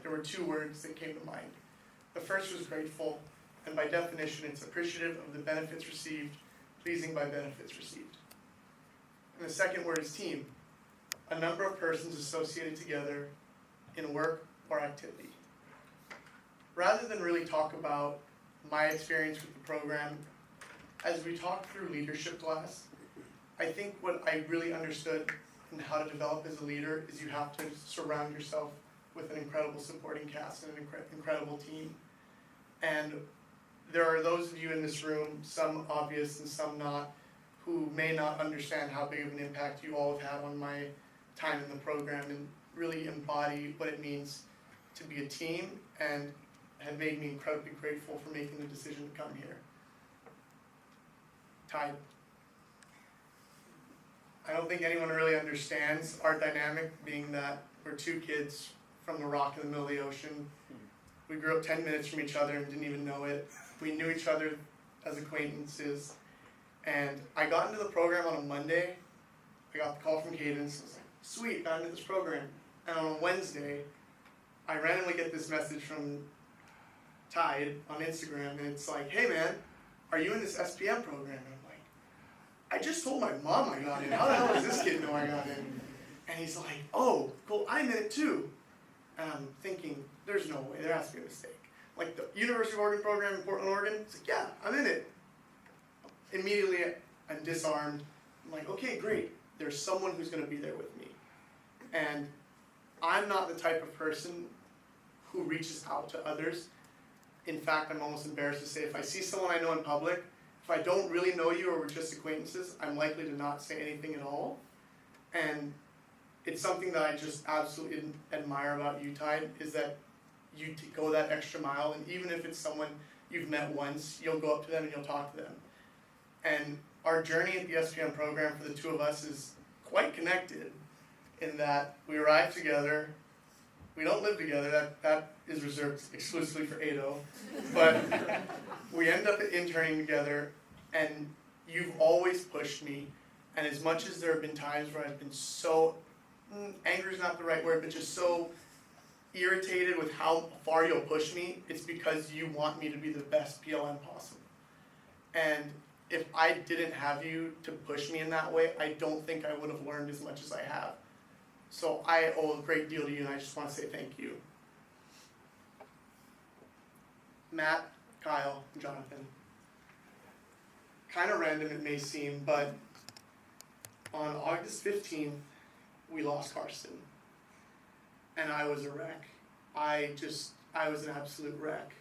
there were two words that came to mind. The first was grateful, and by definition, it's appreciative of the benefits received, pleasing by benefits received. And the second word is team, a number of persons associated together in work or activity. Rather than really talk about my experience with the program, as we talked through leadership class, I think what I really understood in how to develop as a leader is you have to surround yourself with an incredible supporting cast and an incredible team. And there are those of you in this room, some obvious and some not, who may not understand how big of an impact you all have had on my time in the program and really embody what it means to be a team, and have made me incredibly grateful for making the decision to come here. Tide. I don't think anyone really understands our dynamic, being that we're two kids from a rock in the middle of the ocean. We grew up 10 minutes from each other and didn't even know it. We knew each other as acquaintances. And I got into the program on a Monday. I got the call from Cadence. I was like, sweet, got into this program. And on a Wednesday, I randomly get this message from Tide on Instagram, and it's like, hey man, are you in this SPM program? And I'm like, I just told my mom I got in. How the hell does this kid know I got in? And he's like, oh, cool, I'm in it too. And I'm thinking, there's no way, there has to be a mistake. Like the University of Oregon program in Portland, Oregon, it's like, yeah, I'm in it. Immediately, I'm disarmed. I'm like, okay, great. There's someone who's going to be there with me. And I'm not the type of person who reaches out to others. In fact, I'm almost embarrassed to say, if I see someone I know in public, if I don't really know you or we're just acquaintances, I'm likely to not say anything at all. And it's something that I just absolutely admire about you, Tide, is that you go that extra mile, and even if it's someone you've met once, you'll go up to them and you'll talk to them. And our journey at the SPM program for the two of us is quite connected in that we arrive together. We don't live together, that is reserved exclusively for Ado, but we end up interning together, and you've always pushed me, and as much as there have been times where I've been so, angry is not the right word, but just so irritated with how far you'll push me, it's because you want me to be the best PLM possible. And if I didn't have you to push me in that way, I don't think I would have learned as much as I have. So I owe a great deal to you, and I just want to say thank you. Matt, Kyle, and Jonathan. Kind of random it may seem, but on August 15th, we lost Karsten. And I was a wreck. I was an absolute wreck.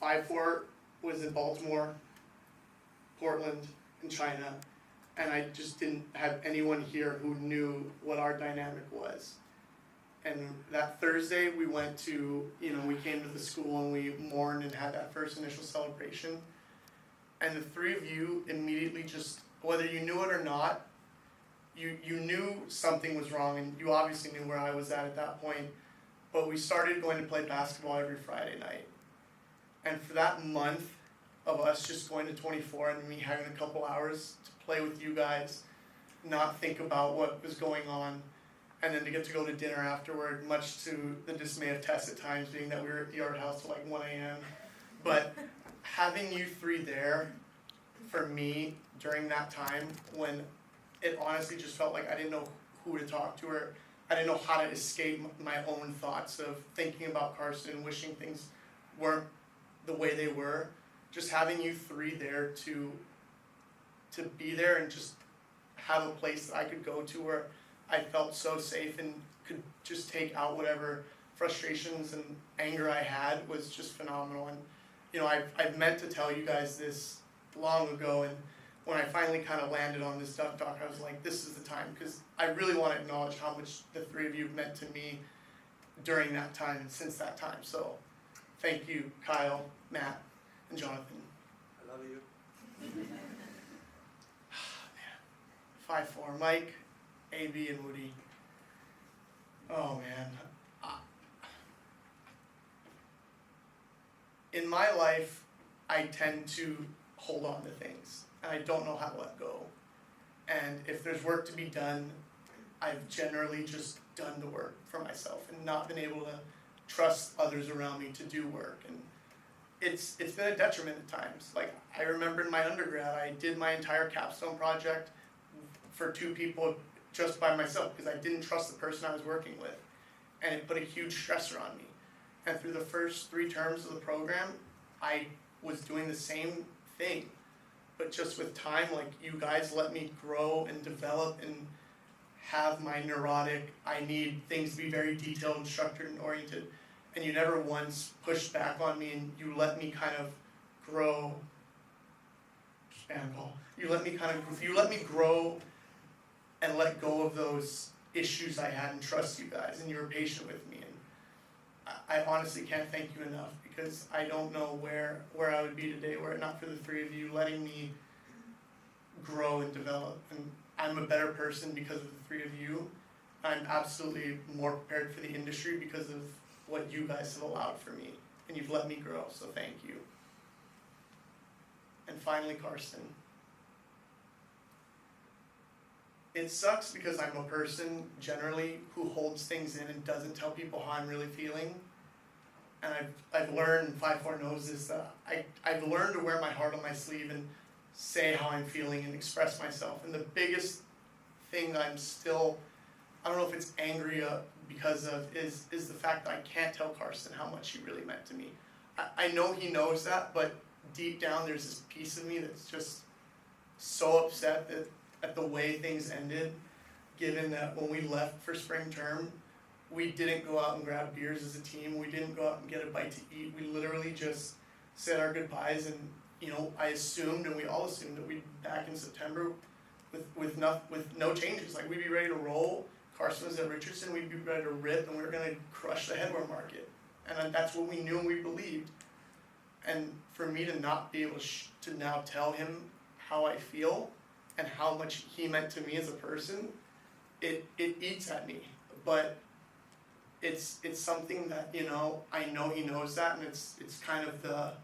5-4 was in Baltimore, Portland, and China. And I just didn't have anyone here who knew what our dynamic was. And that Thursday we went to, we came to the school and we mourned and had that first initial celebration. And the three of you immediately just, whether you knew it or not, you knew something was wrong, and you obviously knew where I was at that point. But we started going to play basketball every Friday night. And for that month of us just going to 24 and me having a couple hours to play with you guys, not think about what was going on, and then to get to go to dinner afterward, much to the dismay of Tess at times, being that we were at the art house till like 1 a.m. But having you three there for me during that time, when it honestly just felt like I didn't know who to talk to, or I didn't know how to escape my own thoughts of thinking about Karsten, wishing things weren't the way they were, just having you three there to be there and just have a place that I could go to where I felt so safe and could just take out whatever frustrations and anger I had was just phenomenal. And I've meant to tell you guys this long ago, and when I finally kind of landed on this Duck Talk, I was like, this is the time, because I really want to acknowledge how much the three of you meant to me during that time and since that time. So thank you, Kyle, Matt, and Jonathan. I love you. 5-4, Mike, AB, and Woody. Oh man. In my life, I tend to hold on to things, and I don't know how to let go. And if there's work to be done, I've generally just done the work for myself and not been able to trust others around me to do work. And it's been a detriment at times. Like, I remember in my undergrad, I did my entire capstone project for 2 people just by myself because I didn't trust the person I was working with, and it put a huge stressor on me. And through the first 3 terms of the program, I was doing the same thing, but just with time, like, you guys let me grow and develop and have my neurotic, I need things to be very detailed and structured and oriented, and you never once pushed back on me, and you let me kind of grow. Spam call. You let me grow and let go of those issues I had and trust you guys, and you were patient with me. And I honestly can't thank you enough, because I don't know where I would be today were it not for the 3 of you letting me grow and develop. And I'm a better person because of the 3 of you. I'm absolutely more prepared for the industry because of what you guys have allowed for me, and you've let me grow, so thank you. And finally, Karsten. It sucks because I'm a person generally who holds things in and doesn't tell people how I'm really feeling. And I've learned, 5-4 knows this, that I've learned to wear my heart on my sleeve and say how I'm feeling and express myself. And the biggest thing that I'm still, I don't know if it's angry because of, is the fact that I can't tell Karsten how much he really meant to me. I know he knows that, but deep down there's this piece of me that's just so upset at the way things ended, given that when we left for spring term, we didn't go out and grab beers as a team, we didn't go out and get a bite to eat, we literally just said our goodbyes. And I assumed, and we all assumed, that we'd be back in September with no changes. Like, we'd be ready to roll. Karsten was at Richardson, we'd be ready to rip, and we were gonna crush the headwear market. And that's what we knew and we believed. And for me to not be able to now tell him how I feel and how much he meant to me as a person, it eats at me. But it's something that, I know he knows that, and it's kind of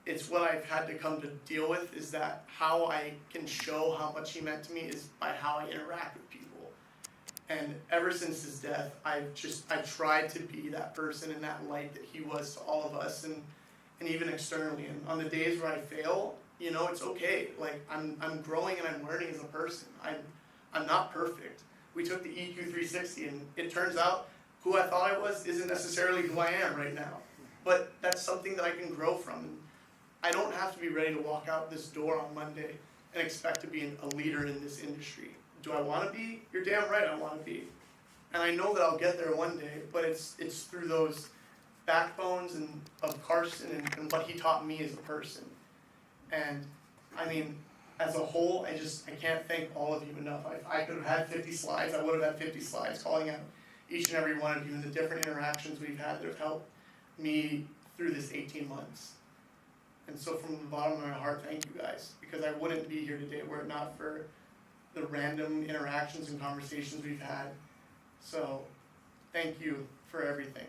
it's what I've had to come to deal with, is that how I can show how much he meant to me is by how I interact with people. And ever since his death, I've tried to be that person and that light that he was to all of us, and even externally. And on the days where I fail, it's okay. Like, I'm growing and I'm learning as a person. I'm not perfect. We took the EQ 360, and it turns out who I thought I was isn't necessarily who I am right now. But that's something that I can grow from. I don't have to be ready to walk out this door on Monday and expect to be a leader in this industry. Do I want to be? You're damn right I want to be. And I know that I'll get there one day, but it's through those backbones and of Karsten and what he taught me as a person. And I mean, as a whole, I can't thank all of you enough. I could have had 50 slides, I would have had 50 slides calling out each and every one of you and the different interactions we've had that have helped me through this 18 months. And so from the bottom of my heart, thank you guys, because I wouldn't be here today were it not for the random interactions and conversations we've had. So thank you for everything.